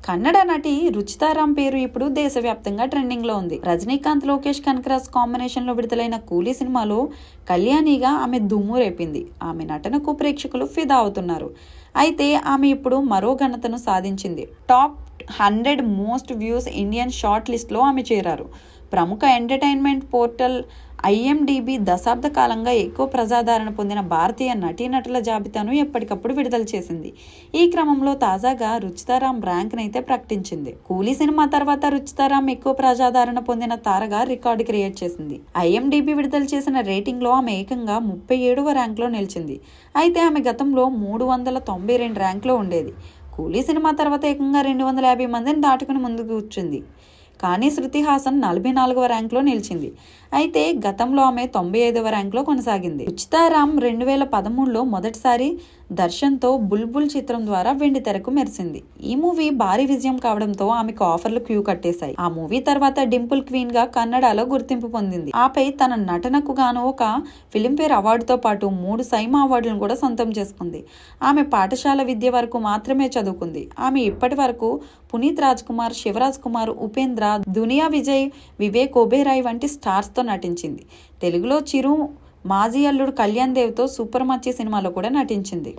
కన్నడ నటి రుచితారాం పేరు ఇప్పుడు దేశవ్యాప్తంగా ట్రెండింగ్ లో ఉంది. రజనీకాంత్, లోకేష్ కనకరాజ్ కాంబినేషన్ లో విడుదలైన కూలీ సినిమాలో కళ్యాణిగా ఆమె దుమ్ము రేపింది. ఆమె నటనకు ప్రేక్షకులు ఫిదా అవుతున్నారు. అయితే ఆమె ఇప్పుడు మరో ఘనతను సాధించింది. Top 100 most views Indian short list లో ఆమె చేరారు. ప్రముఖ ఎంటర్టైన్మెంట్ పోర్టల్ IMDb దశాబ్ద కాలంగా ఎక్కువ ప్రజాదరణ పొందిన భారతీయ నటీనటుల జాబితాను ఎప్పటికప్పుడు విడుదల చేసింది. ఈ క్రమంలో తాజాగా రుచితారాం ర్యాంక్ నైతే ప్రకటించింది. కూలీ సినిమా తర్వాత రుచితారాం ఎక్కువ ప్రజాదరణ పొందిన తారగా రికార్డు క్రియేట్ చేసింది. IMDb విడుదల చేసిన రేటింగ్ లో ఆమె ఏకంగా 37వ ర్యాంక్ లో నిలిచింది. అయితే ఆమె గతంలో 392 ర్యాంక్ లో ఉండేది. కూలీ సినిమా తర్వాత ఏకంగా 250 మందిని దాటుకుని ముందుకు వచ్చింది. కానీ శృతి హాసన్ 44వ ర్యాంక్లో నిలిచింది. అయితే గతంలో ఆమె 95వ ర్యాంక్లో కొనసాగింది. రుచితారాం 2013లో మొదటిసారి దర్శన్తో బుల్బుల్ చిత్రం ద్వారా వెండి తెరకు మెరిసింది. ఈ మూవీ భారీ విజయం కావడంతో ఆమెకు ఆఫర్లు క్యూ కట్టేశాయి. ఆ మూవీ తర్వాత డింపుల్ క్వీన్ గా కన్నడలో గుర్తింపు పొందింది. ఆపై తన నటనకు గాను ఒక ఫిలింఫేర్ అవార్డుతో పాటు 3 సైమా అవార్డులను కూడా సొంతం చేసుకుంది. ఆమె పాఠశాల విద్య వరకు మాత్రమే చదువుకుంది. ఆమె ఇప్పటి వరకు పునీత్ రాజ్ కుమార్, శివరాజ్ కుమార్, ఉపేంద్ర, దునియా విజయ్, వివేక్ ఒబెరాయ్ వంటి స్టార్స్ తో నటించింది. తెలుగులో చిరు, మాజీ అల్లుడు కళ్యాణ్ దేవ్ తో సూపర్ మచ్చి సినిమాలో కూడా నటించింది.